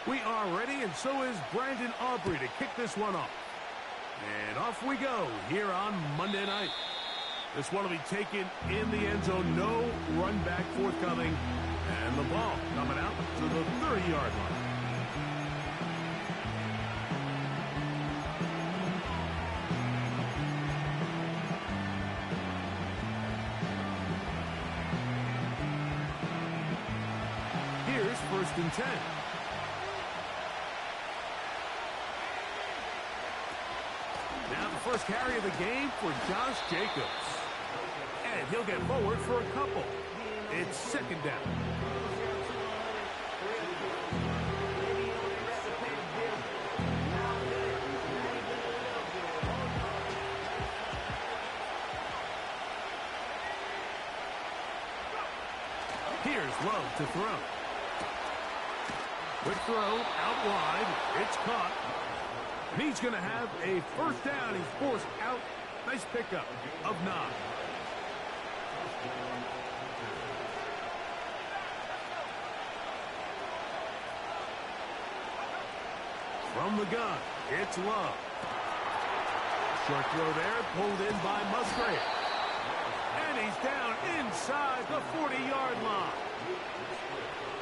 We are ready, and so is Brandon Aubrey to kick this one off. And off we go here on Monday night. This one will be taken in the end zone. No run back forthcoming. And the ball coming out to the 30-yard line. Here's 1st and 10. Now the first carry of the game for Josh Jacobs. And he'll get forward for a couple. It's 2nd down. Here's Love to throw. Quick throw out wide. It's caught. And he's going to have a 1st down. He's forced out. Nice pickup of 9. From the gun, it's Love. Short throw there, pulled in by Musgrave. And he's down inside the 40-yard line.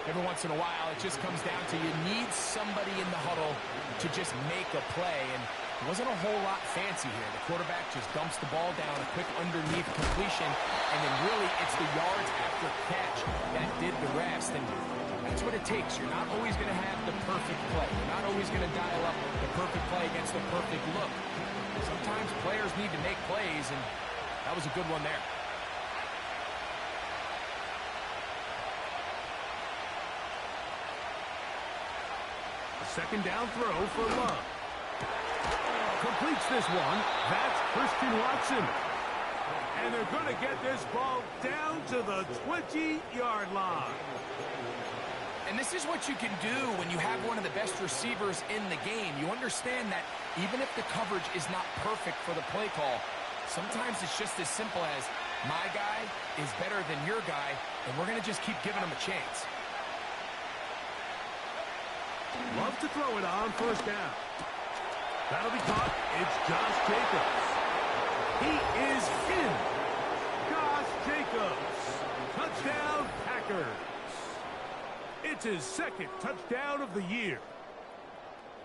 Every once in a while, it just comes down to you need somebody in the huddle to just make a play. And it wasn't a whole lot fancy here. The quarterback just dumps the ball down, a quick underneath completion, and then really it's the yards after catch that did the rest. And that's what it takes. You're not always going to have the perfect play. You're not always going to dial up the perfect play against the perfect look. Sometimes players need to make plays, and that was a good one there. A 2nd down throw for Love. Completes this one. That's Christian Watson. And they're going to get this ball down to the 20-yard line. And this is what you can do when you have one of the best receivers in the game. You understand that even if the coverage is not perfect for the play call, sometimes it's just as simple as my guy is better than your guy, and we're going to just keep giving him a chance. Love to throw it on 1st down. That'll be caught. It's Josh Jacobs. He is in. Josh Jacobs. Touchdown, Packers. It's his 2nd touchdown of the year.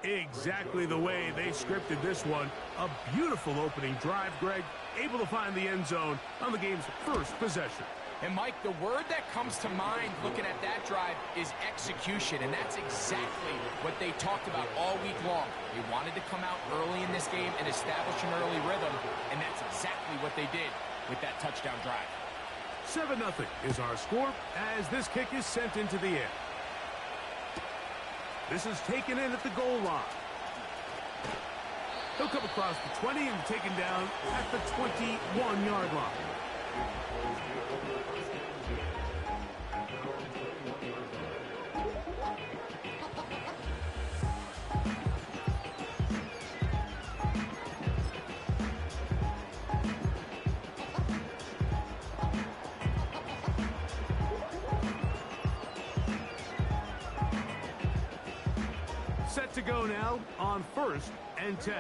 Exactly the way they scripted this one. A beautiful opening drive, Greg. Able to find the end zone on the game's 1st possession. And, Mike, the word that comes to mind looking at that drive is execution, and that's exactly what they talked about all week long. They wanted to come out early in this game and establish an early rhythm, and that's exactly what they did with that touchdown drive. 7-0 is our score as this kick is sent into the air. This is taken in at the goal line. He'll come across the 20 and taken down at the 21-yard line. Set to go now on 1st and 10.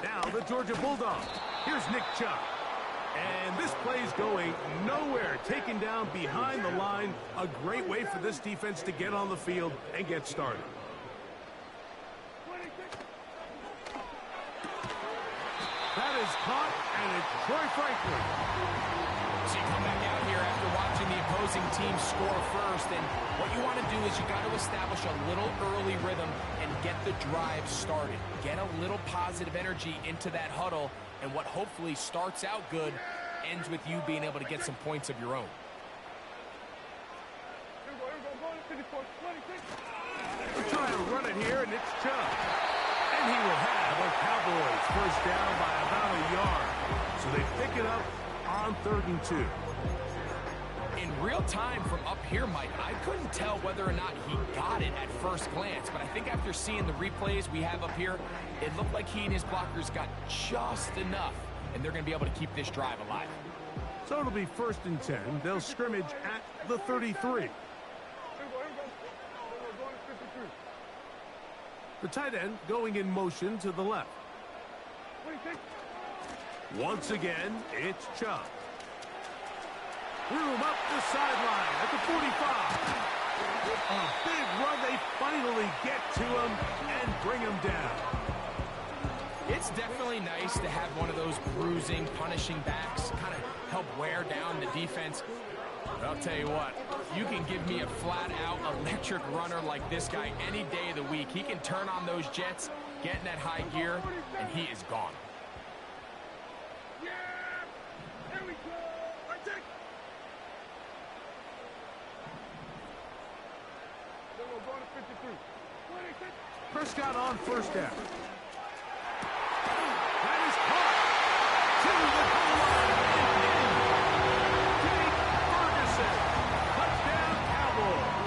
Now the Georgia Bulldogs. Here's Nick Chubb. And this play's going nowhere. Taken down behind the line. A great way for this defense to get on the field and get started. That is caught, and it's Troy Franklin. So you come back out here after watching the opposing team score first, and what you want to do is you got to establish a little early rhythm and get the drive started. Get a little positive energy into that huddle, and what hopefully starts out good ends with you being able to get some points of your own. We're trying to run it here, and it's Chubb. And he will have a Cowboys 1st down by about a yard. So they pick it up on 3rd and 2. in real time from up here, Mike, I couldn't tell whether or not he got it at first glance, but I think after seeing the replays we have up here, it looked like he and his blockers got just enough, and they're going to be able to keep this drive alive. So it'll be 1st and 10. They'll scrimmage at the 33. The tight end going in motion to the left. Once again, it's Chubb. Room up the sideline at the 45. A big run. They finally get to him and bring him down. It's definitely nice to have one of those bruising, punishing backs kind of help wear down the defense. But I'll tell you what, you can give me a flat-out electric runner like this guy any day of the week. He can turn on those jets, get in that high gear, and he is gone. Prescott on 1st down. That is caught to the goal line and in. Jake Ferguson, touchdown Cowboys.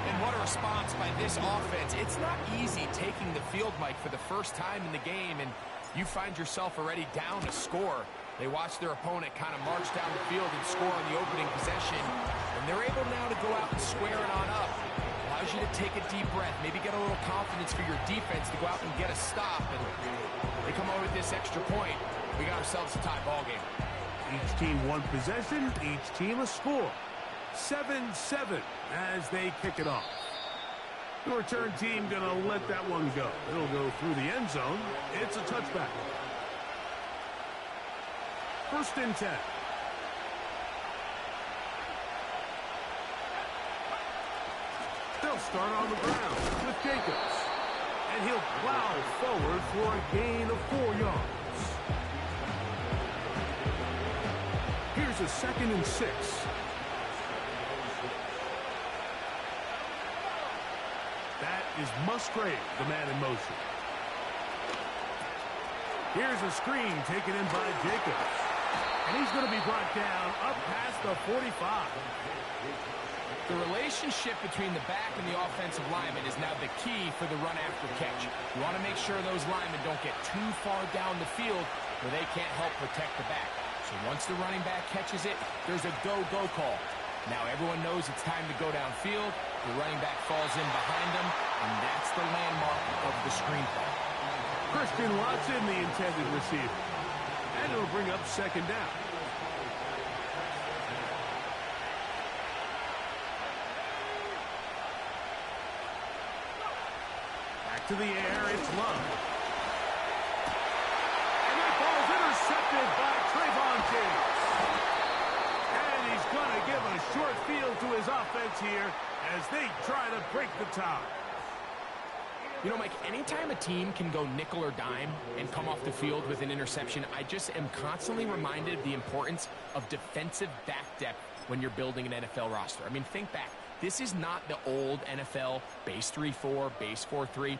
And what a response by this offense. It's not easy taking the field, Mike, for the first time in the game, and you find yourself already down a score. They watch their opponent kind of march down the field and score on the opening possession, and they're able now to go out and square it on up. Allows you to take a deep breath, maybe get a little confidence for your defense to go out and get a stop, and they come over with this extra point. We got ourselves a tie ball game. Each team one possession, each team a score. 7-7 as they kick it off. The return team gonna let that one go. It'll go through the end zone. It's a touchback. 1st and 10. They'll start on the ground with Jacobs. And he'll plow forward for a gain of 4 yards. Here's a 2nd and 6. That is Musgrave, the man in motion. Here's a screen taken in by Jacobs. And he's going to be brought down up past the 45. The relationship between the back and the offensive lineman is now the key for the run after catch. You want to make sure those linemen don't get too far down the field where they can't help protect the back. So once the running back catches it, there's a go-go call. Now everyone knows it's time to go downfield. The running back falls in behind them, and that's the landmark of the screen play. Christian Watson, the intended receiver. And it'll bring up 2nd down. To the air, it's Love. And that ball's intercepted by Trayvon Diggs. And he's going to give a short field to his offense here as they try to break the tie. You know, Mike, anytime a team can go nickel or dime and come off the field with an interception, I just am constantly reminded of the importance of defensive back depth when you're building an NFL roster. I mean, think back. This is not the old NFL base 3-4, base 4-3.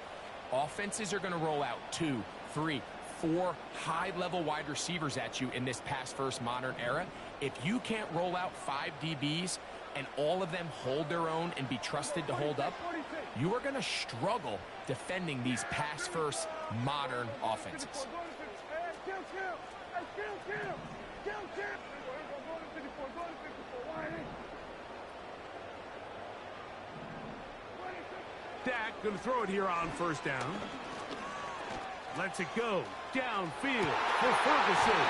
Offenses are going to roll out 2, 3, 4 high-level wide receivers at you in this pass-first modern era. If you can't roll out 5 DBs and all of them hold their own and be trusted to hold up, you are going to struggle defending these pass-first modern offenses. Dak going to throw it here on 1st down. Lets it go downfield for Ferguson.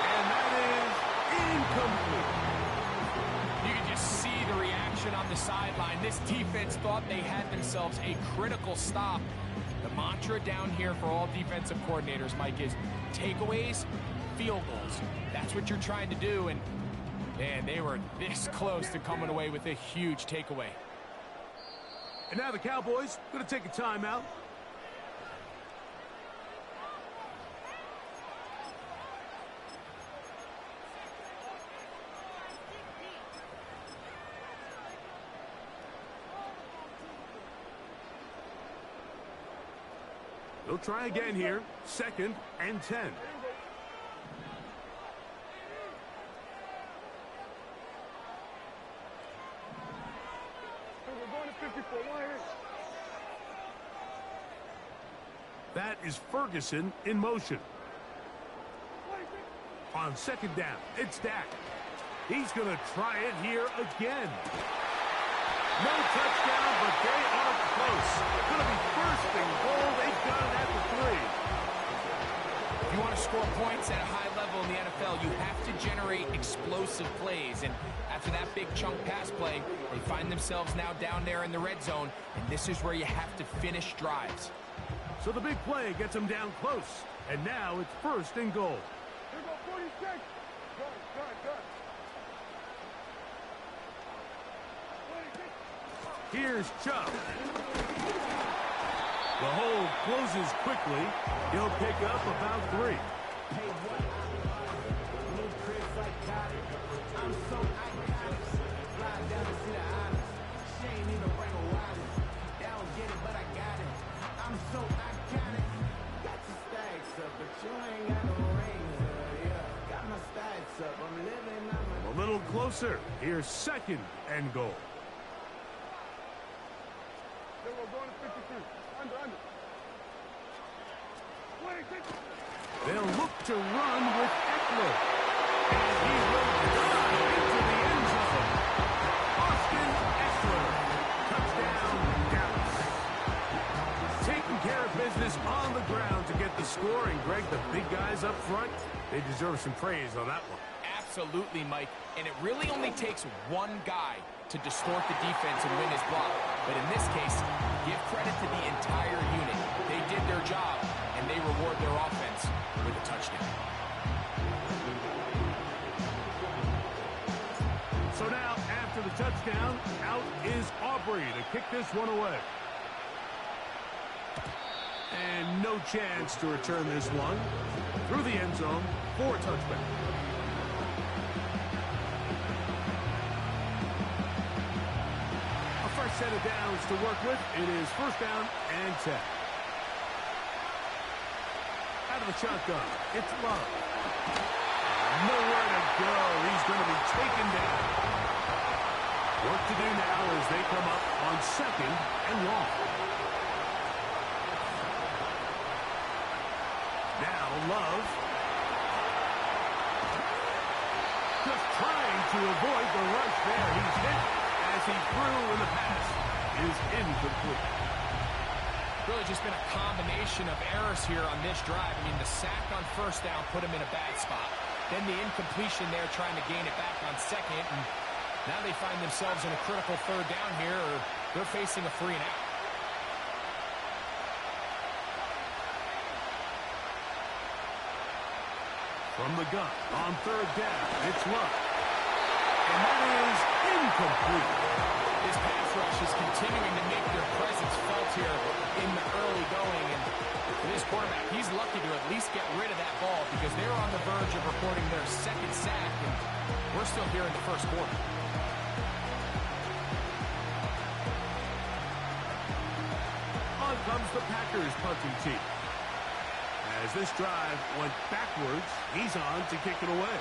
And that is incomplete. You can just see the reaction on the sideline. This defense thought they had themselves a critical stop. The mantra down here for all defensive coordinators, Mike, is takeaways, field goals. That's what you're trying to do, and man, they were this close to coming away with a huge takeaway. And now the Cowboys going to take a timeout. They'll try again here. 2nd and 10. That is Ferguson in motion. On second down, it's Dak. He's going to try it here again. No touchdown, but they are close. Going to be first and goal. They've got it at the 3. If you want to score points at a high level in the NFL, you have to generate explosive plays. And after that big chunk pass play, they find themselves now down there in the red zone. And this is where you have to finish drives. So the big play gets them down close. And now it's first and goal. Here go 46. Good. Here's Chubb. The hole closes quickly. He'll pick up about 3. Hey, what new Chris psychotic. I'm so iconic. Fly down to see the honest. She ain't even bring a wallet. They don't get it, but I got it. I'm so iconic. Got your stacks up, but you ain't got no rings. Yeah, got my stacks up. I'm living on my... A little closer. Here's second and goal. Then we're going to 53. Under. They'll look to run with Eckler. And he will drive into the end zone. Austin Eckler. Touchdown, Dallas. Taking care of business on the ground to get the score. And Greg, the big guys up front, they deserve some praise on that one. Absolutely, Mike. And it really only takes one guy to distort the defense and win his block. But in this case, give credit to the entire unit. They did their job, and they reward their offense with a touchdown. So now, after the touchdown, out is Aubrey to kick this one away. And no chance to return this one. Through the end zone for a touchback. Fresh set of downs to work with. It is first down and 10. Out of the shotgun, it's Love. Nowhere to go. He's going to be taken down. Work to do now as they come up on second and long. Now Love. Just trying to avoid the rush there. He's hit as he threw, and the pass is incomplete. Really just been a combination of errors here on this drive. I mean, the sack on first down put him in a bad spot. Then the incompletion there trying to gain it back on second. And now they find themselves in a critical third down here, or they're facing a 3 and out. From the gun on third down, it's Love. And that is incomplete. This pass rush is continuing to make their presence felt here in the early going. And for this quarterback, he's lucky to at least get rid of that ball because they're on the verge of reporting their second sack, and we're still here in the first quarter. On comes the Packers punting team. As this drive went backwards, he's on to kick it away.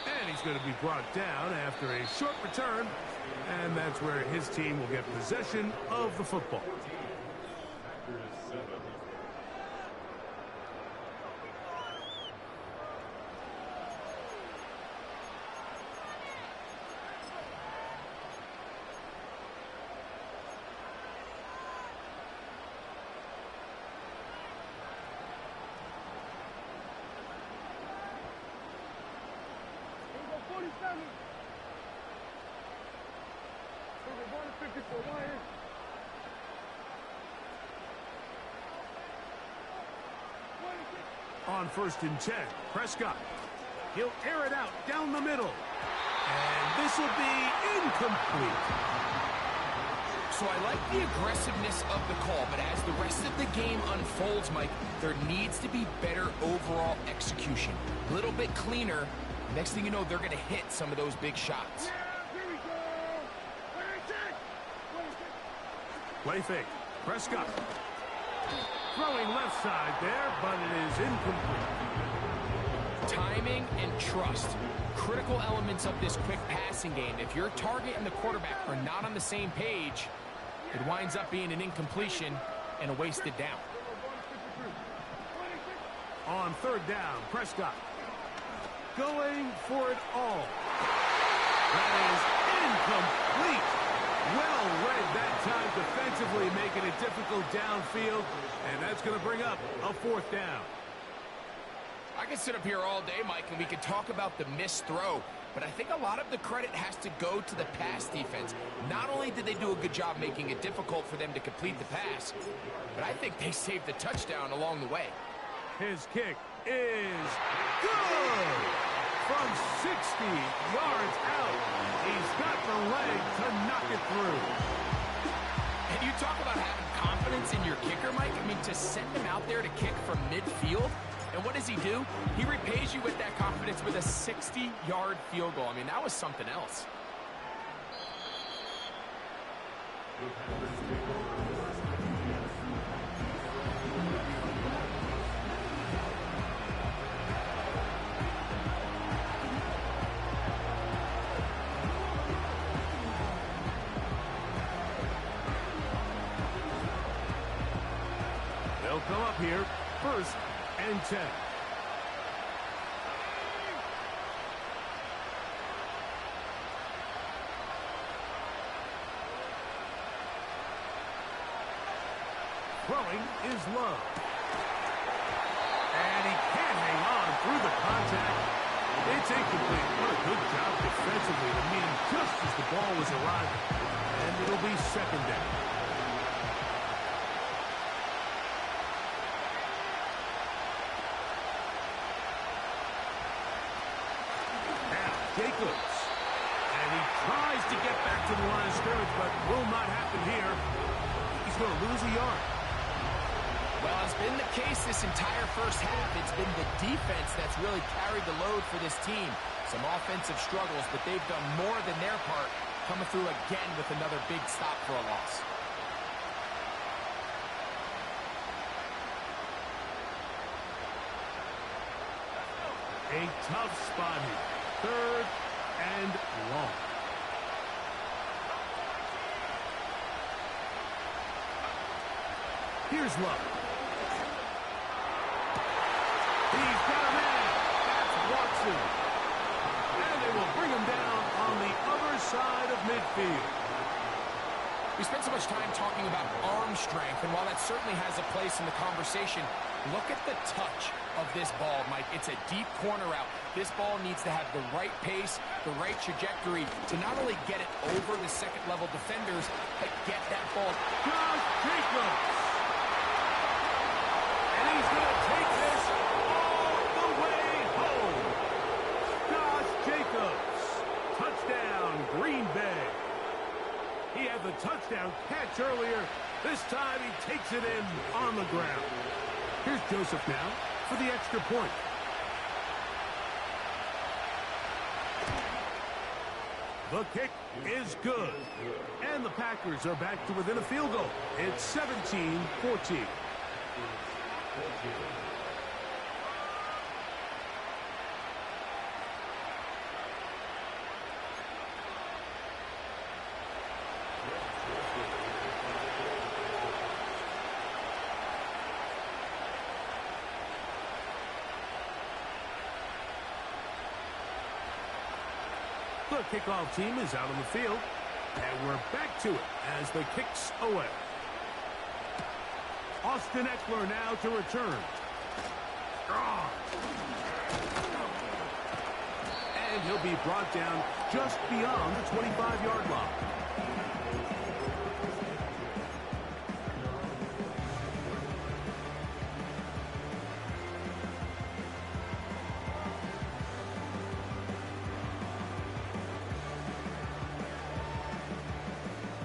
And he's going to be brought down after a short return. And that's where his team will get possession of the football. On first and 10, Prescott. He'll air it out down the middle. And this will be incomplete. So I like the aggressiveness of the call, but as the rest of the game unfolds, Mike, there needs to be better overall execution. A little bit cleaner. Next thing you know, they're going to hit some of those big shots. Play fake. Prescott. Throwing left side there, but it is incomplete. Timing and trust. critical elements of this quick passing game. If your target and the quarterback are not on the same page, it winds up being an incompletion and a wasted down. On third down, Prescott going for it all. That is incomplete. Well read that time defensively, making it difficult downfield, and that's going to bring up a fourth down. I could sit up here all day, Mike, and we could talk about the missed throw, but I think a lot of the credit has to go to the pass defense. Not only did they do a good job making it difficult for them to complete the pass, but I think they saved the touchdown along the way. His kick is good! From 60 yards out, he's got the leg to knock it through. And you talk about having confidence in your kicker, Mike. I mean, to send him out there to kick from midfield, and what does he do? He repays you with that confidence with a 60-yard field goal. I mean, that was something else. They'll come up here, 1st and 10. Throwing is Love. And he can't hang on through the contact. It's incomplete. What a good job defensively to meet him just as the ball was arriving. And it'll be 2nd down. Jacobs. And he tries to get back to the line of scrimmage, but will not happen here. He's going to lose a yard. Well, it's been the case this entire first half. It's been the defense that's really carried the load for this team. Some offensive struggles, but they've done more than their part, coming through again with another big stop for a loss. A tough spot here. 3rd and long. Here's Love. He's got a man. That's Watson. And they will bring him down on the other side of midfield. We spent so much time talking about arm strength, and while that certainly has a place in the conversation, look at the touch of this ball, Mike. It's a deep corner out. This ball needs to have the right pace, the right trajectory to not only get it over the second-level defenders, but get that ball. Josh Jacobs. And he's going to take this all the way home. Josh Jacobs. Touchdown, Green Bay. He had the touchdown catch earlier. This time he takes it in on the ground. Here's Joseph now for the extra point. The kick is good. And the Packers are back to within a field goal. It's 17-14. The kickoff team is out on the field, and we're back to it as the kick's away. Austin Eckler now to return. Strong. And he'll be brought down just beyond the 25-yard line.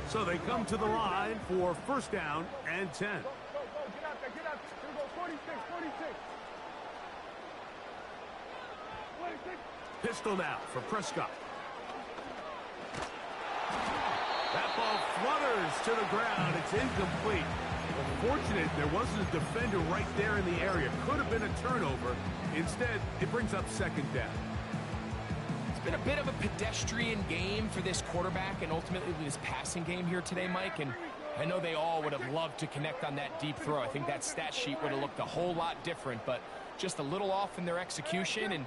So they come to the line for 1st down and 10. Go, get out there, get out there. Here we go, 46, 46. 26. Pistol now for Prescott. That ball flutters to the ground. It's incomplete. Unfortunate there wasn't a defender right there in the area. Could have been a turnover. Instead, it brings up 2nd down. been a bit of a pedestrian game for this quarterback and ultimately this passing game here today, Mike. And I know they all would have loved to connect on that deep throw. I think that stat sheet would have looked a whole lot different, but just a little off in their execution and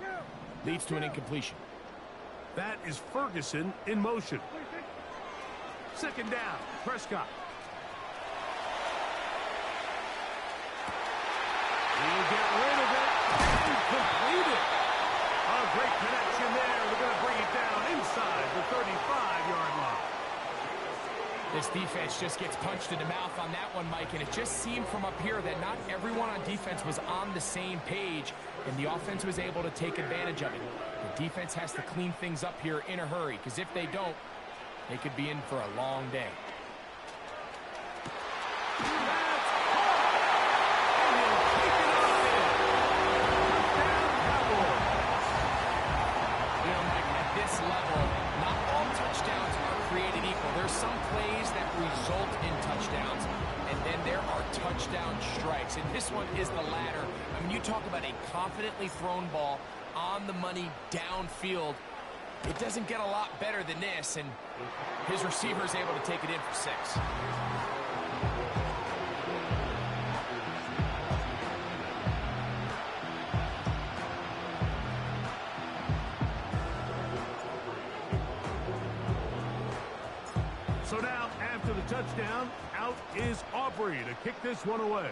leads to an incompletion. That is Ferguson in motion. Second down, Prescott. He'll get rid of it and complete it. A great connection there. They're going to bring it down inside the 35-yard line. This defense just gets punched in the mouth on that one, Mike, and it just seemed from up here that not everyone on defense was on the same page, and the offense was able to take advantage of it. The defense has to clean things up here in a hurry, because if they don't, they could be in for a long day. Some plays that result in touchdowns, and then there are touchdown strikes, and this one is the latter. I mean, you talk about a confidently thrown ball on the money downfield. It doesn't get a lot better than this, and his receiver is able to take it in for 6. So now, after the touchdown, out is Aubrey to kick this one away.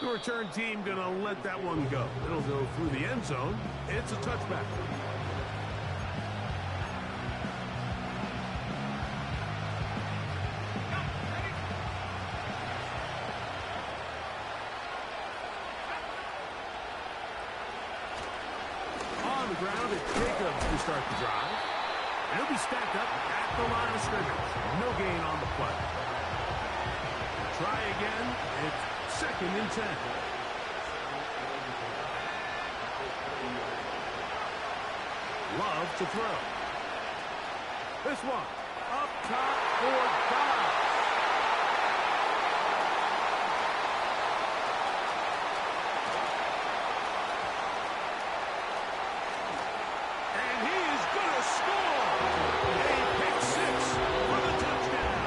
The return team going to let that one go. It'll go through the end zone. It's a touchback. On the ground, it's Jacobs to start the drive. And he'll be stacked up at the line of scrimmage. No gain on the play. Try again. It's 2nd and 10. Love to throw. This one up top for Dobbs. And he is going to score. A pick 6 for the touchdown.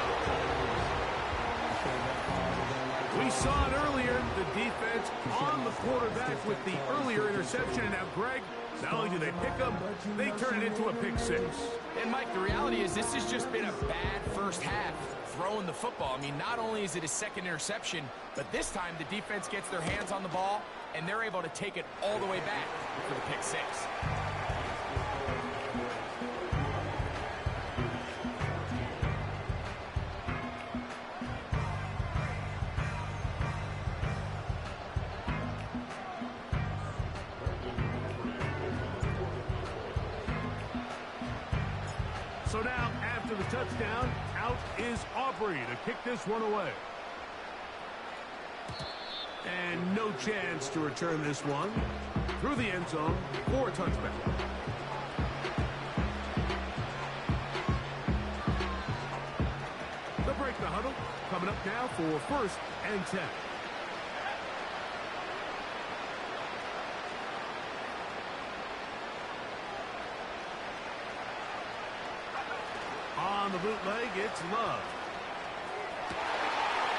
We saw it earlier, the defense on the quarterback with the earlier interception. And now, Greg, not only do they pick him, they turn it into a pick 6. And, Mike, the reality is this has just been a bad first half throwing the football. I mean, not only is it his 2nd interception, but this time the defense gets their hands on the ball, and they're able to take it all the way back for the pick 6. So now, after the touchdown, out is Aubrey to kick this one away. And no chance to return this one through the end zone for a touchback. They'll break the huddle. Coming up now for 1st and 10. On the bootleg, it's Love.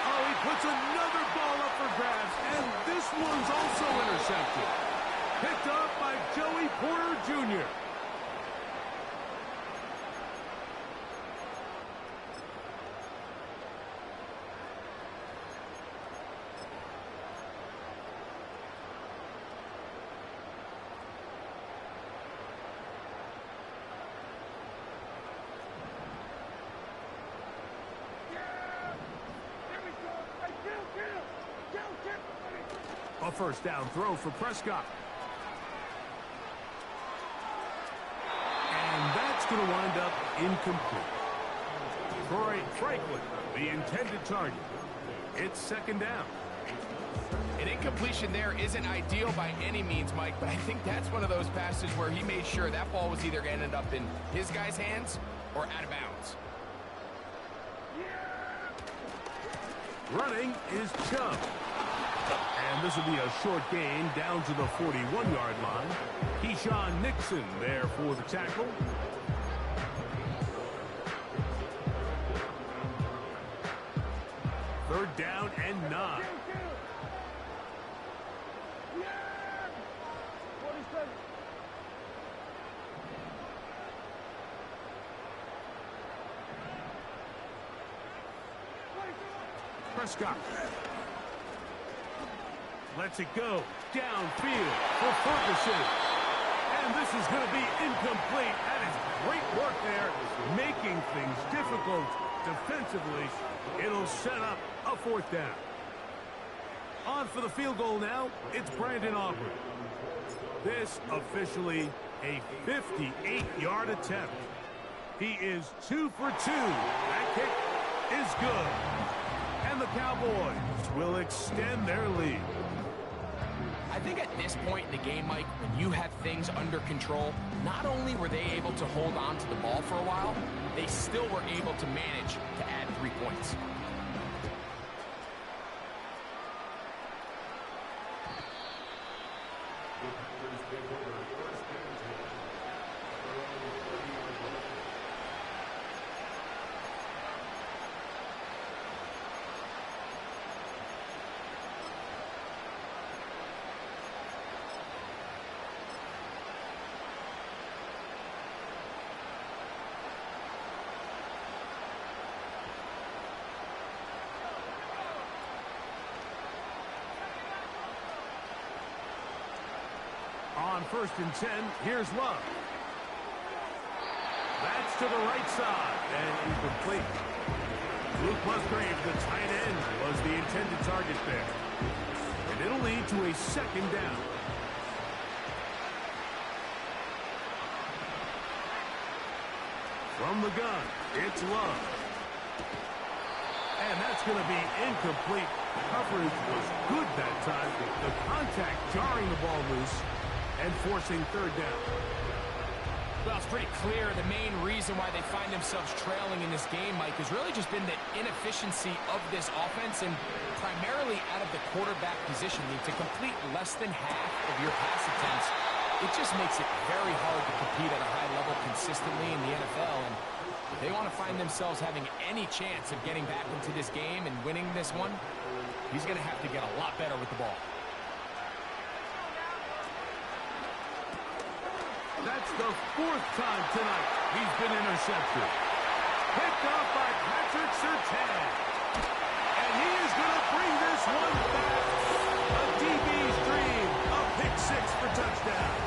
Oh, he puts another ball up for grabs, and this one's also intercepted. Picked up by Joey Porter Jr. A 1st down throw for Prescott. And that's going to wind up incomplete. Troy Franklin, the intended target. It's 2nd down. An incompletion there isn't ideal by any means, Mike, but I think that's one of those passes where he made sure that ball was either going to end up in his guy's hands or out of bounds. Running is Chubb. And this will be a short gain down to the 41-yard line. Keyshawn Nixon there for the tackle. Third down and 9. Prescott lets it go downfield for Ferguson. And this is going to be incomplete. That is great work there, making things difficult defensively. It'll set up a fourth down. On for the field goal now, it's Brandon Aubrey. This officially a 58-yard attempt. He is 2 for 2. That kick is good. And the Cowboys will extend their lead. I think at this point in the game, Mike, when you have things under control, not only were they able to hold on to the ball for a while, they still were able to manage to add 3 points. On 1st and 10, here's Love. That's to the right side and incomplete. Luke Musgrave, the tight end, was the intended target there. And it'll lead to a 2nd down. From the gun, it's Love. And that's going to be incomplete. Coverage was good that time. The contact jarring the ball loose and forcing 3rd down. Well, it's pretty clear the main reason why they find themselves trailing in this game, Mike, has really just been the inefficiency of this offense and primarily out of the quarterback position. To complete less than half of your pass attempts, it just makes it very hard to compete at a high level consistently in the NFL. And if they want to find themselves having any chance of getting back into this game and winning this one, he's going to have to get a lot better with the ball. That's the 4th time tonight he's been intercepted. Picked up by Patrick Surtain. And he is going to bring this one back. A DB's dream. A pick 6 for touchdown.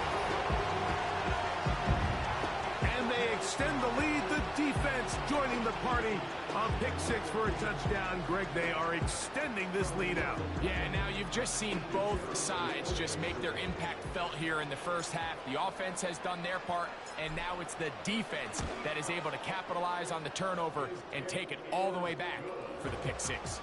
And they extend the lead. The defense joining the party. A pick 6 for a touchdown. Greg, they are extending this lead out. Yeah, now you've just seen both sides just make their impact felt here in the first half. The offense has done their part, and now it's the defense that is able to capitalize on the turnover and take it all the way back for the pick 6.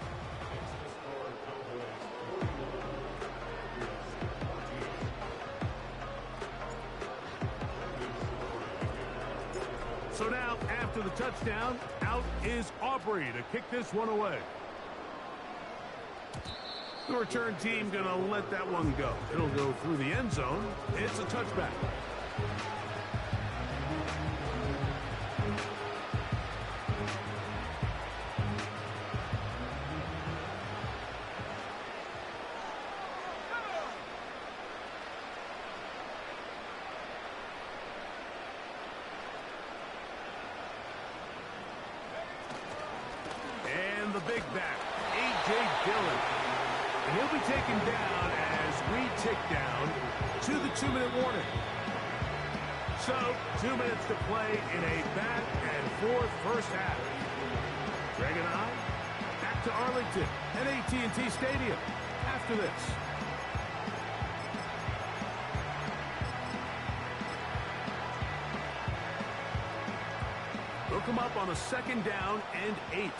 So now, after the touchdown, out is Aubrey to kick this one away. The return team going to let that one go. It'll go through the end zone. It's a touchback. And the big back, A.J. Dillon. And he'll be taken down as we tick down to the 2-minute warning. So, 2 minutes to play in a back-and-forth first half. Greg and I, back to Arlington at AT&T Stadium after this. They'll come up on a 2nd down and 8.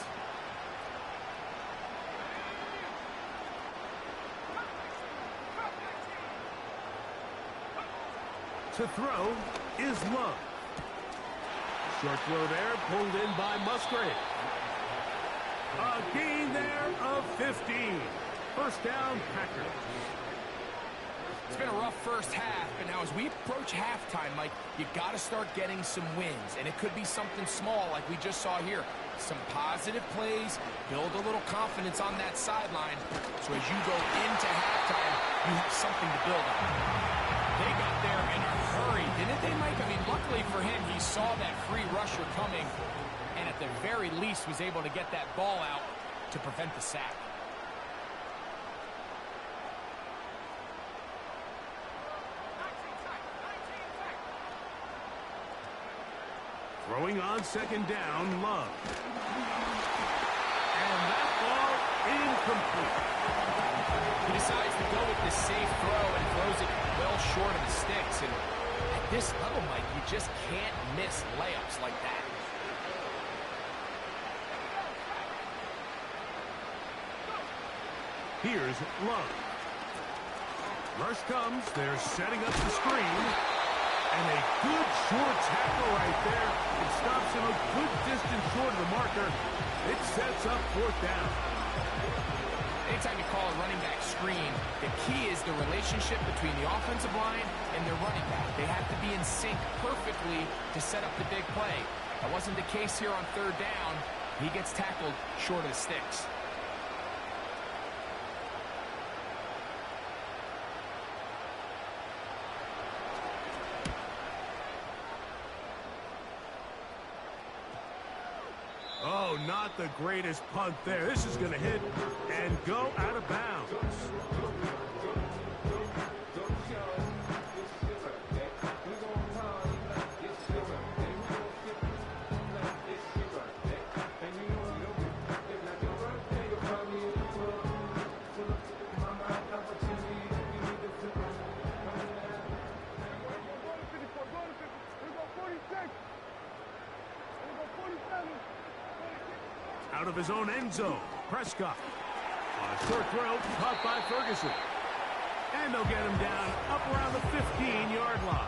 To throw is Love. Short throw there, pulled in by Musgrave. A gain there of 15. First down, Packers. It's been a rough first half, but now as we approach halftime, Mike, you got to start getting some wins, and it could be something small like we just saw here. Some positive plays, build a little confidence on that sideline, so as you go into halftime, you have something to build on. They got there in a hurry, didn't they, Mike? I mean, luckily for him, he saw that free rusher coming, and at the very least was able to get that ball out to prevent the sack. Throwing on second down, Love. And that ball incomplete. He decides to go with the safe throw and throws it well short of the sticks. And at this level, Mike, you just can't miss layups like that. Here's Love. Rush comes. They're setting up the screen. And a good short tackle right there. It stops him a good distance short of the marker. It sets up fourth down. Anytime you call a running back screen, the key is the relationship between the offensive line and their running back. They have to be in sync perfectly to set up the big play. That wasn't the case here on third down. He gets tackled short of the sticks. Oh, not the greatest punt there. This is going to hit and go out of bounds. Out of his own end zone, Prescott. On a short throw, caught by Ferguson. And they'll get him down up around the 15-yard line.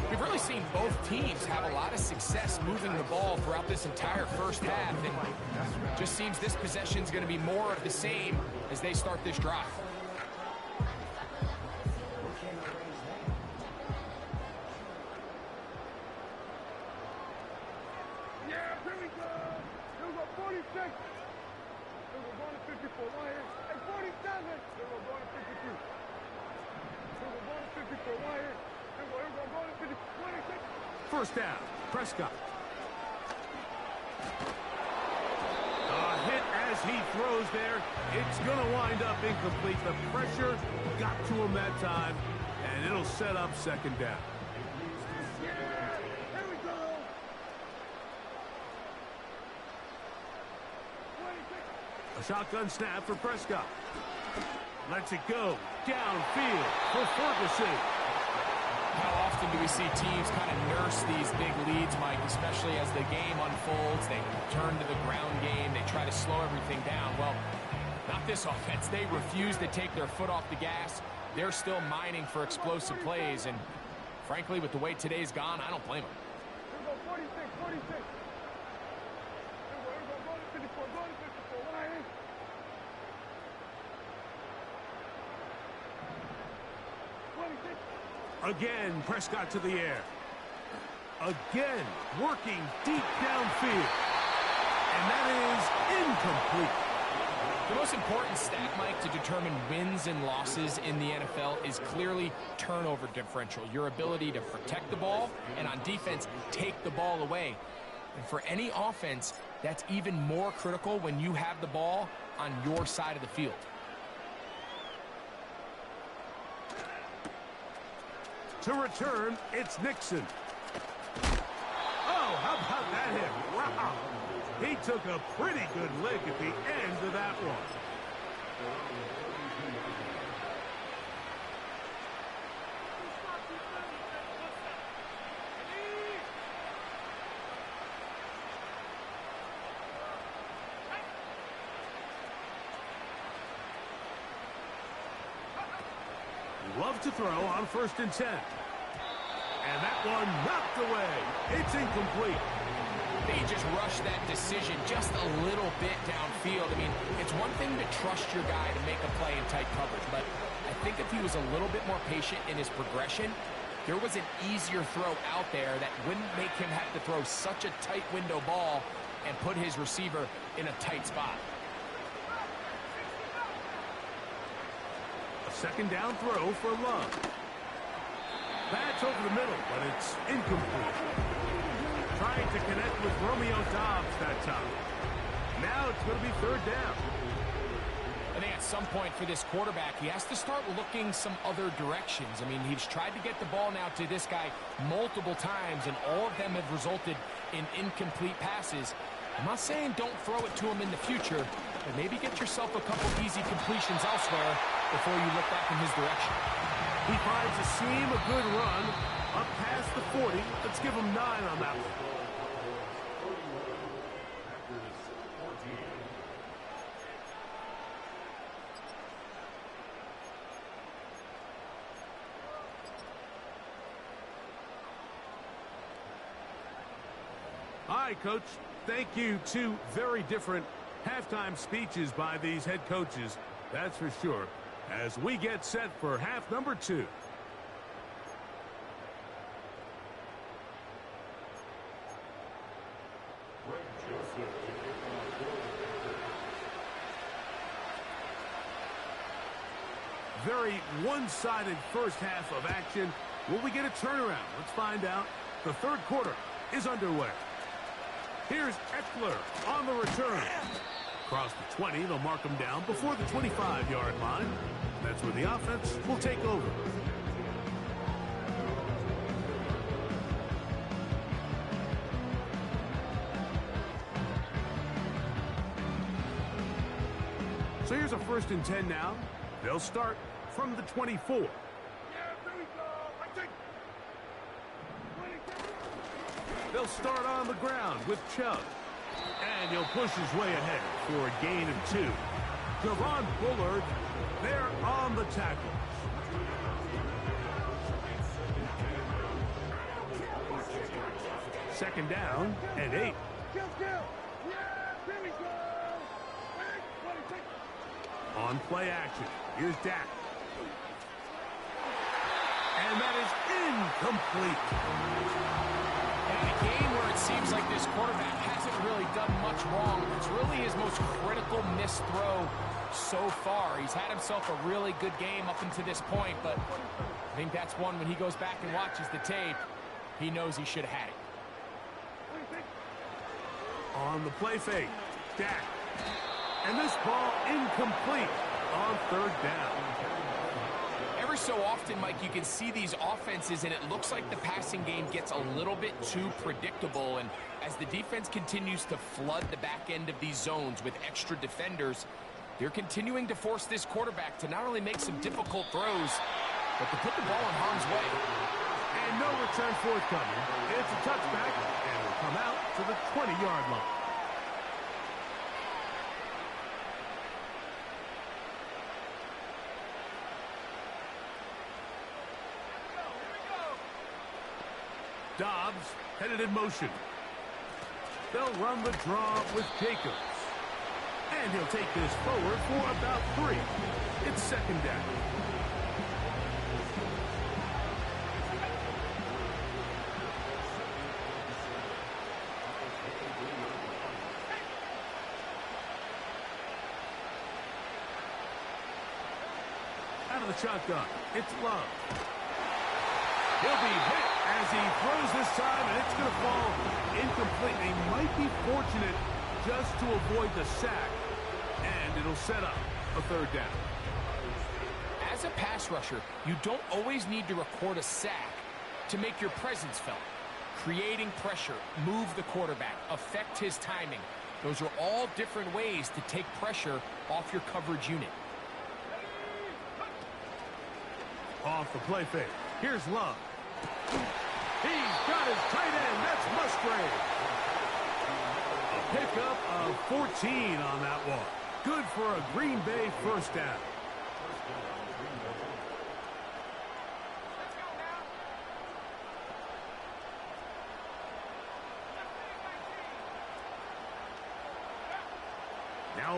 We've really seen both teams have a lot of success moving the ball throughout this entire first half. And it just seems this possession's going to be more of the same as they start this drive. First down, Prescott. A hit as he throws there. It's going to wind up incomplete. The pressure got to him that time, and it'll set up second down. A shotgun snap for Prescott. Lets it go downfield for Ferguson. How often do we see teams kind of nurse these big leads, Mike, especially as the game unfolds? They turn to the ground game. They try to slow everything down. Well, not this offense. They refuse to take their foot off the gas. They're still mining for explosive plays. And frankly, with the way today's gone, I don't blame them. Again, Prescott to the air. Again, working deep downfield. And that is incomplete. The most important stat, Mike, to determine wins and losses in the NFL is clearly turnover differential. Your ability to protect the ball and on defense, take the ball away. And for any offense, that's even more critical when you have the ball on your side of the field. To return, it's Nixon. Oh, how about that hit? Wow. He took a pretty good lick at the end of that one. Love to throw on 1st and 10. And that one knocked away. It's incomplete. They just rushed that decision just a little bit downfield. I mean, it's one thing to trust your guy to make a play in tight coverage, but I think if he was a little bit more patient in his progression, there was an easier throw out there that wouldn't make him have to throw such a tight window ball and put his receiver in a tight spot. A second down throw for Love. That's over the middle, but it's incomplete. Trying to connect with Romeo Doubs that time. Now it's going to be third down. I think at some point for this quarterback, he has to start looking some other directions. I mean, he's tried to get the ball now to this guy multiple times, and all of them have resulted in incomplete passes. I'm not saying don't throw it to him in the future, but maybe get yourself a couple easy completions elsewhere before you look back in his direction. He finds a seam, a good run, up past the 40. Let's give him 9 on that one. All right, Coach. Thank you. Two very different halftime speeches by these head coaches, that's for sure, as we get set for half number 2. Very one-sided first half of action. Will we get a turnaround? Let's find out. The third quarter is underway. Here's Eckler on the return. Across the 20, they'll mark him down before the 25-yard line. That's where the offense will take over. So here's a 1st and 10 now. They'll start from the 24. They'll start on the ground with Chubb. And he'll push his way ahead for a gain of 2. Javon Bullard there on the tackle. Second down and 8. On play action, here's Dak. And that is incomplete. In a game where it seems like this quarterback hasn't really done much wrong, it's really his most critical missed throw so far. He's had himself a really good game up until this point, but I think that's one when he goes back and watches the tape, he knows he should have had it. On the play fake, Dak. And this ball incomplete on third down. Every so often, Mike, you can see these offenses, and it looks like the passing game gets a little bit too predictable. And as the defense continues to flood the back end of these zones with extra defenders, they're continuing to force this quarterback to not only make some difficult throws, but to put the ball in harm's way. And no return forthcoming. It's a touchback, and it'll come out to the 20-yard line. Doubs headed in motion. They'll run the draw with Jacobs. And he'll take this forward for about 3. It's second down. Out of the shotgun, it's Love. He'll be hit as he throws this time, and it's going to fall incomplete. They might be fortunate just to avoid the sack, and it'll set up a third down. As a pass rusher, you don't always need to record a sack to make your presence felt. Creating pressure, move the quarterback, affect his timing. Those are all different ways to take pressure off your coverage unit. Off the play fake. Here's Love. He's got his tight end. That's Musgrave. A pickup of 14 on that one. Good for a Green Bay first down.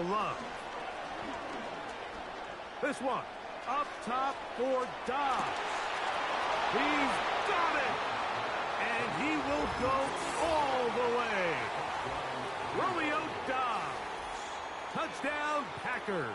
Love. This one, up top for Dobbs. He's got it! And he will go all the way. Romeo Dobbs. Touchdown, Packers.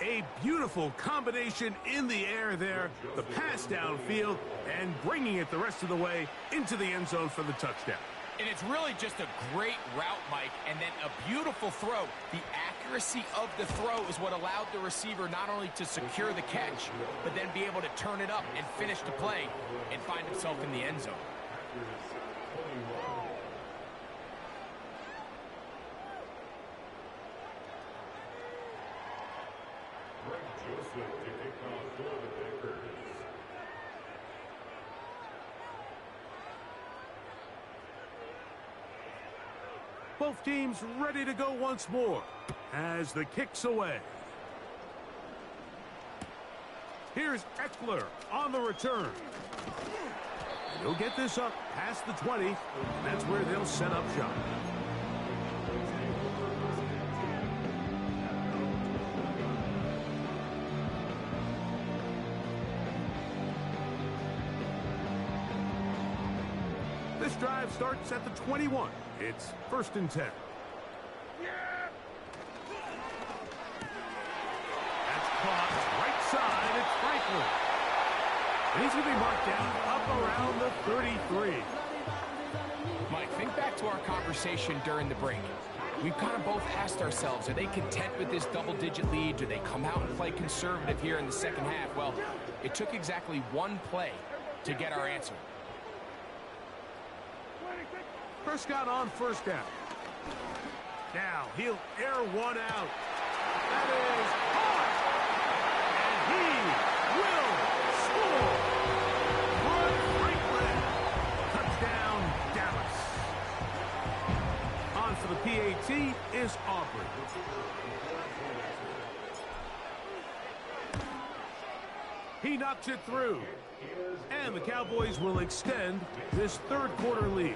A beautiful combination in the air there. The pass downfield and bringing it the rest of the way into the end zone for the touchdown. And it's really just a great route, Mike, and then a beautiful throw. The accuracy of the throw is what allowed the receiver not only to secure the catch, but then be able to turn it up and finish the play and find himself in the end zone. Both teams ready to go once more as the kick's away. Here's Eckler on the return. He'll get this up past the 20, and that's where they'll set up shop. This drive starts at the 21. It's 1st and 10. That's caught right side. It's Franklin. And he's going to be marked down up around the 33. Mike, think back to our conversation during the break. We've kind of both asked ourselves, are they content with this double-digit lead? Do they come out and play conservative here in the second half? Well, it took exactly one play to get our answer. Prescott on 1st down. Now he'll air one out. That is caught. And he will score. Roy Franklin. Touchdown, Dallas. On for the PAT is Aubrey. He knocks it through. And the Cowboys will extend this 3rd quarter lead.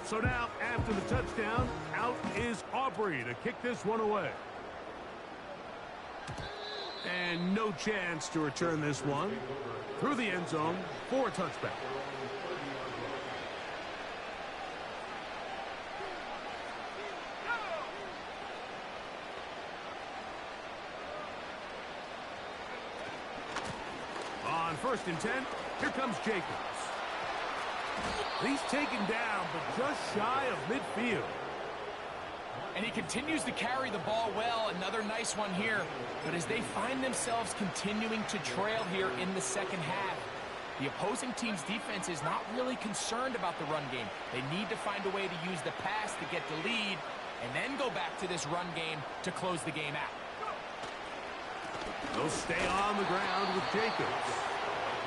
So now, after the touchdown, out is Aubrey to kick this one away. And no chance to return this one through the end zone for a touchback. On 1st and 10, here comes Jacobs. He's taken down, but just shy of midfield. And he continues to carry the ball well. Another nice one here. But as they find themselves continuing to trail here in the second half, the opposing team's defense is not really concerned about the run game. They need to find a way to use the pass to get the lead and then go back to this run game to close the game out. They'll stay on the ground with Jacobs.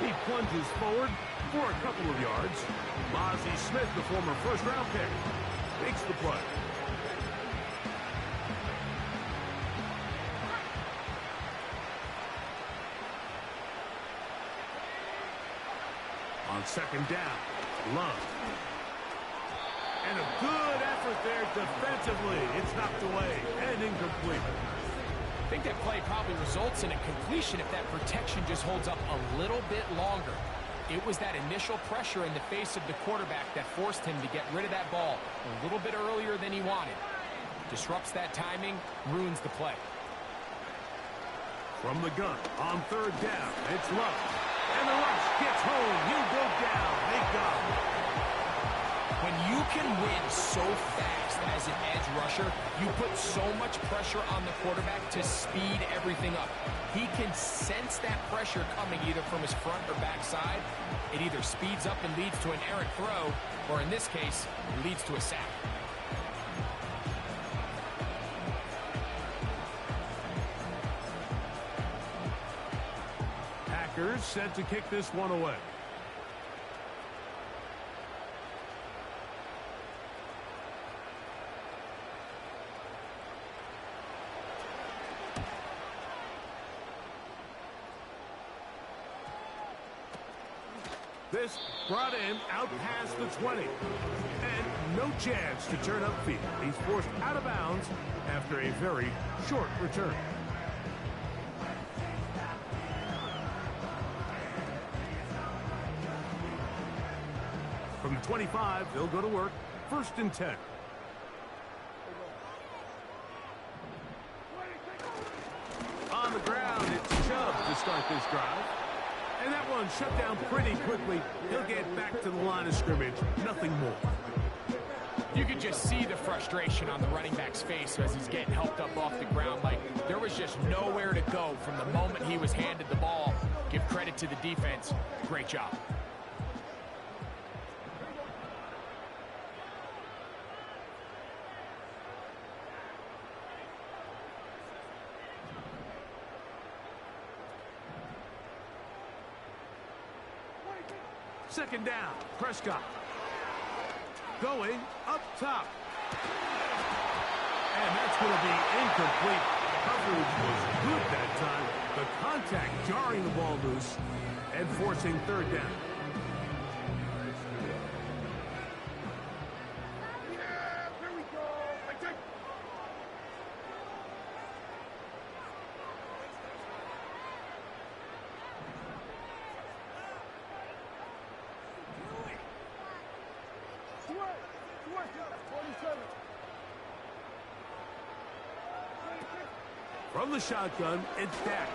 He plunges forward for a couple of yards. Mozzie Smith, the former 1st-round pick, makes the play. On 2nd down, Love. And a good effort there defensively. It's knocked away and incomplete. I think that play probably results in a completion if that protection just holds up a little bit longer. It was that initial pressure in the face of the quarterback that forced him to get rid of that ball a little bit earlier than he wanted. Disrupts that timing, ruins the play. From the gun, on 3rd down, it's Love. And the rush gets home. He'll go down. They got him. When you can win so fast as an edge rusher, you put so much pressure on the quarterback to speed everything up. He can sense that pressure coming either from his front or back side. It either speeds up and leads to an errant throw, or in this case, leads to a sack. Packers set to kick this one away. This brought in out past the 20. And no chance to turn upfield. He's forced out of bounds after a very short return. From the 25, they'll go to work. 1st and 10. On the ground, it's Chubb to start this drive. And that one shut down pretty quickly. He'll get back to the line of scrimmage. Nothing more. You could just see the frustration on the running back's face as he's getting helped up off the ground. Like, there was just nowhere to go from the moment he was handed the ball. Give credit to the defense. Great job. Second down, Prescott. Going up top. And that's going to be incomplete. Coverage was good that time. The contact jarring the ball loose and forcing 3rd down. Here we go. From the shotgun, it's Dak.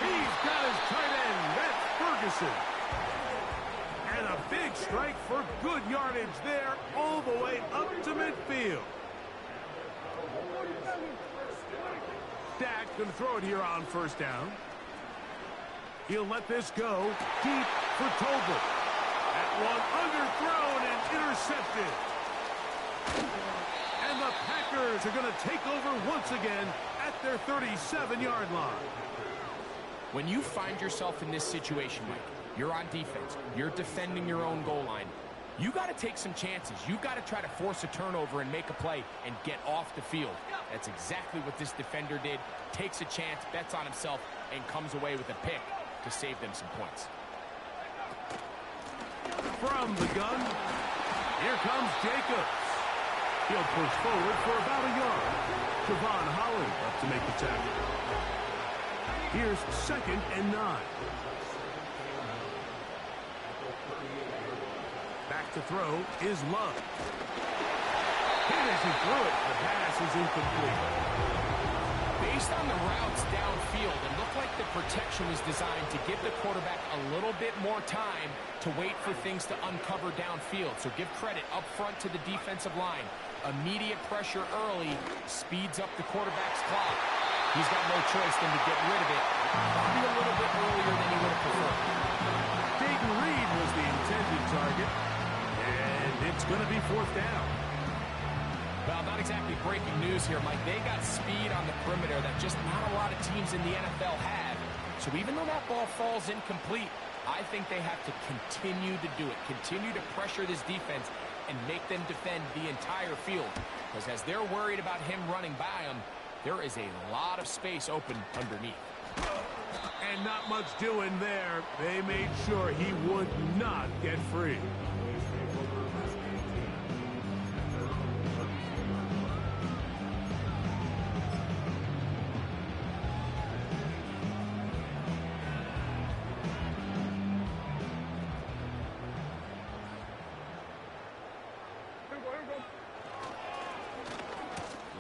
He's got his tight end. That's Ferguson. And a big strike for good yardage there all the way up to midfield. Dak going to throw it here on 1st down. He'll let this go deep for Tolbert. That one underthrown and intercepted. And the Packers are going to take over once again at their 37-yard line. When you find yourself in this situation, Mike, you're on defense, you're defending your own goal line, you got to take some chances. You got to try to force a turnover and make a play and get off the field. That's exactly what this defender did. Takes a chance, bets on himself, and comes away with a pick to save them some points. From the gun, here comes Jacobs. He'll push forward for about a yard. Javon Holland up to make the tackle. Here's 2nd and 9. Back to throw is Love. Hit as he threw it. The pass is incomplete. Based on the routes downfield, it looked like the protection was designed to give the quarterback a little bit more time to wait for things to uncover downfield. So give credit up front to the defensive line. Immediate pressure early speeds up the quarterback's clock. He's got no choice than to get rid of it, probably a little bit earlier than he would have preferred. Dayton Reed was the intended target, and it's going to be 4th down. Well, not exactly breaking news here, Mike. They got speed on the perimeter that just not a lot of teams in the NFL have. So even though that ball falls incomplete, I think they have to continue to do it, continue to pressure this defense and make them defend the entire field. Because as they're worried about him running by them, there is a lot of space open underneath. And not much doing there. They made sure he would not get free.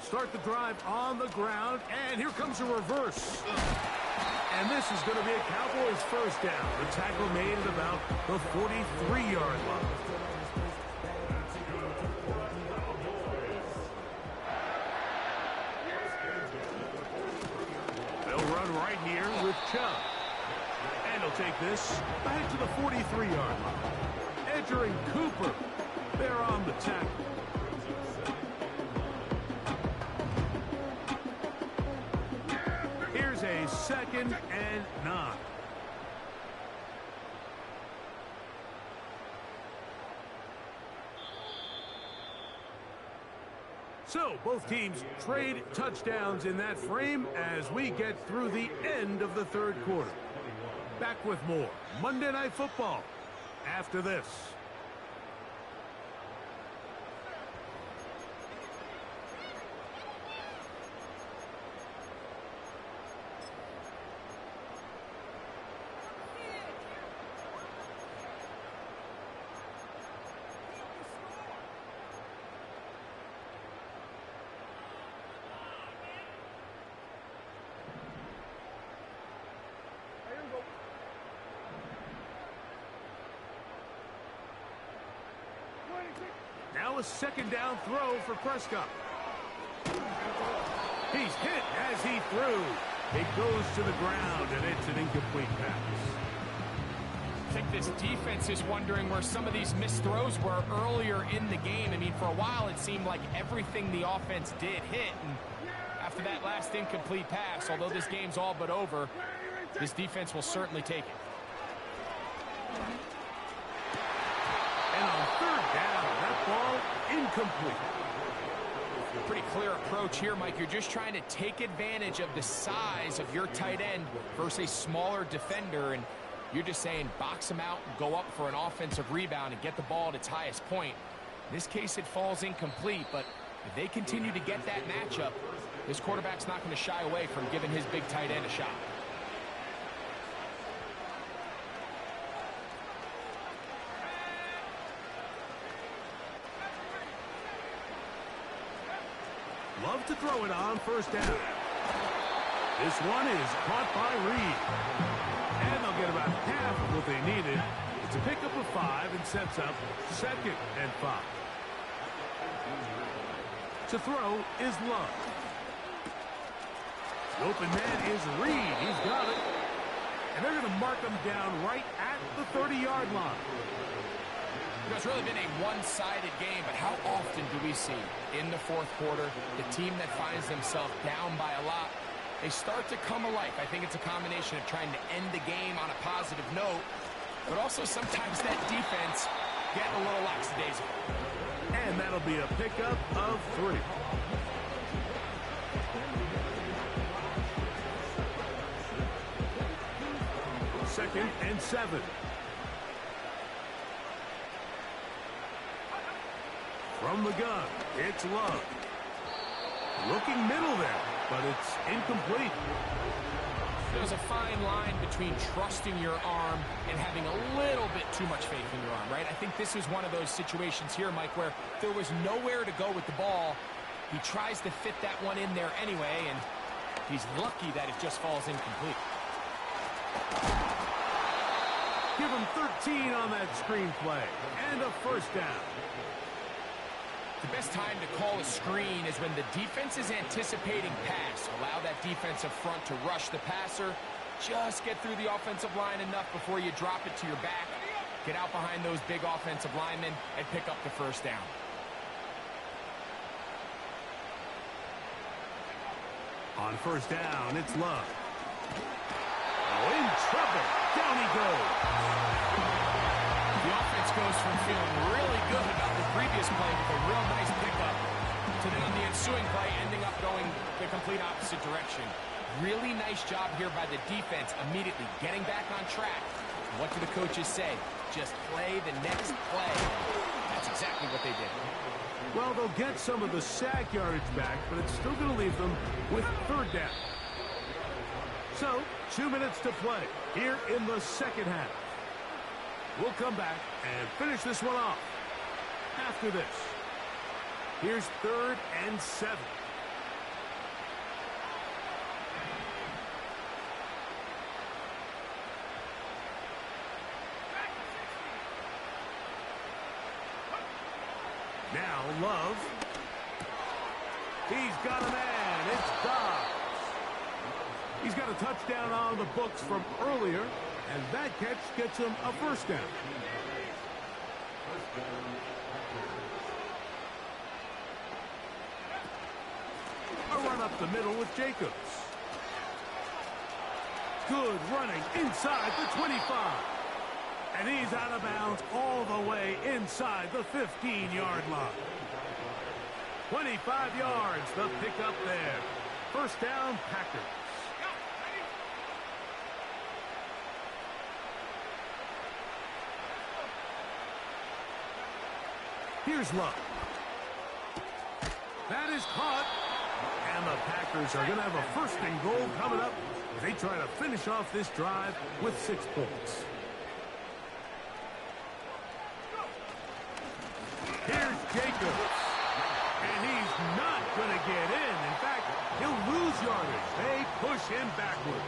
Start the drive on the ground, and here comes a reverse. And this is going to be a Cowboys 1st down. The tackle made at about the 43-yard line. They'll run right here with Chubb. And he'll take this back to the 43-yard line. Edger and Cooper, they're on the tackle. Here's a 2nd and 9. So both teams trade touchdowns in that frame as we get through the end of the 3rd quarter. Back with more Monday Night Football after this. Now a second down throw for Prescott. He's hit as he threw. It goes to the ground, and it's an incomplete pass. I think this defense is wondering where some of these missed throws were earlier in the game. I mean, for a while, it seemed like everything the offense did hit. And after that last incomplete pass, although this game's all but over, this defense will certainly take it. And on third down, that ball incomplete. Pretty clear approach here, Mike. You're just trying to take advantage of the size of your tight end versus a smaller defender, and you're just saying box him out and go up for an offensive rebound and get the ball at its highest point. In this case, it falls incomplete, but if they continue to get that matchup, this quarterback's not going to shy away from giving his big tight end a shot. Love to throw it on first down. This one is caught by Reed. And they'll get about half of what they needed. It's a pickup of 5 and sets up 2nd and 5. To throw is Love. The open man is Reed. He's got it. And they're going to mark him down right at the 30-yard line. You know, it's really been a one-sided game, but how often do we see in the fourth quarter the team that finds themselves down by a lot, they start to come alive. I think it's a combination of trying to end the game on a positive note, but also sometimes that defense getting a little lackadaisical. And that'll be a pickup of 3. Second and 7. From the gun, it's Love. Looking middle there, but it's incomplete. There's a fine line between trusting your arm and having a little bit too much faith in your arm, right? I think this is one of those situations here, Mike, where there was nowhere to go with the ball. He tries to fit that one in there anyway, and he's lucky that it just falls incomplete. Give him 13 on that screenplay, and a first down. The best time to call a screen is when the defense is anticipating pass. Allow that defensive front to rush the passer. Just get through the offensive line enough before you drop it to your back. Get out behind those big offensive linemen and pick up the first down. On first down, it's Love. Oh, in trouble. Down he goes. The offense goes from feeling really good about the previous play with a real nice pickup to then on the ensuing play ending up going the complete opposite direction. Really nice job here by the defense immediately getting back on track. What do the coaches say? Just play the next play. That's exactly what they did. Well, they'll get some of the sack yardage back, but it's still going to leave them with third down. So, 2 minutes to play here in the second half. We'll come back and finish this one off after this. Here's 3rd and 7. Now Love. He's got a man. It's Dobbs. He's got a touchdown on the books from earlier, and that catch gets him a first down. A run up the middle with Jacobs. Good running inside the 25. And he's out of bounds all the way inside the 15-yard line. 25 yards, the pickup there. First down, Packers. Here's Love. That is caught. And the Packers are going to have a first and goal coming up as they try to finish off this drive with 6 points. Here's Jacobs. And he's not going to get in. In fact, he'll lose yardage. They push him backwards.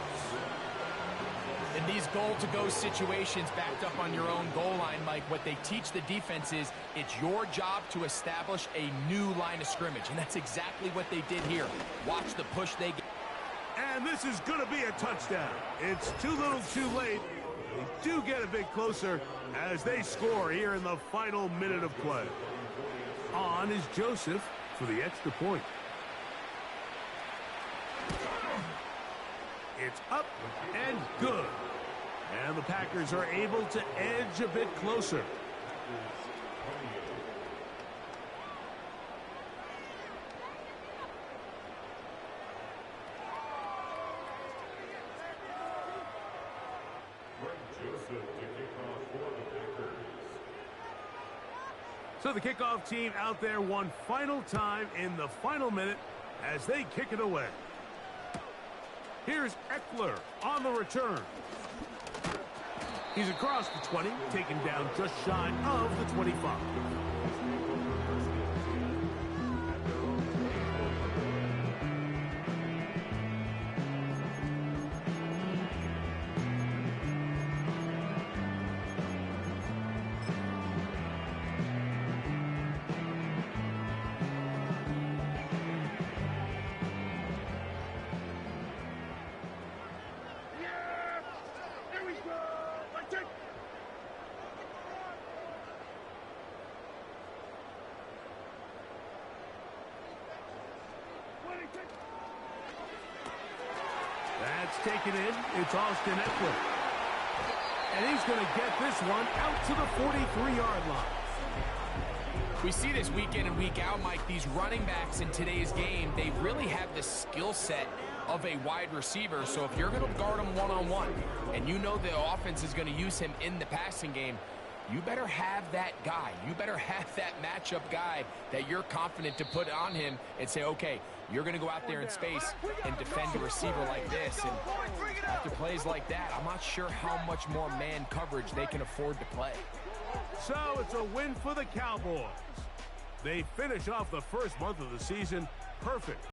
In these goal-to-go situations backed up on your own goal line, Mike, what they teach the defense is it's your job to establish a new line of scrimmage, and that's exactly what they did here. Watch the push they get. And this is going to be a touchdown. It's too little too late. They do get a bit closer as they score here in the final minute of play. On is Joseph for the extra point. It's up and good. And the Packers are able to edge a bit closer. So the kickoff team out there one final time in the final minute as they kick it away. Here's Eckler on the return. He's across the 20, taken down just shy of the 25. That's taken in. It's Austin Eckler. And he's going to get this one out to the 43-yard line. We see this week in and week out, Mike. These running backs in today's game, they really have the skill set of a wide receiver. So if you're going to guard him one-on-one and you know the offense is going to use him in the passing game, you better have that guy. You better have that matchup guy that you're confident to put on him and say, okay, you're going to go out there in space and defend a receiver like this. And after plays like that, I'm not sure how much more man coverage they can afford to play. So it's a win for the Cowboys. They finish off the first month of the season perfect.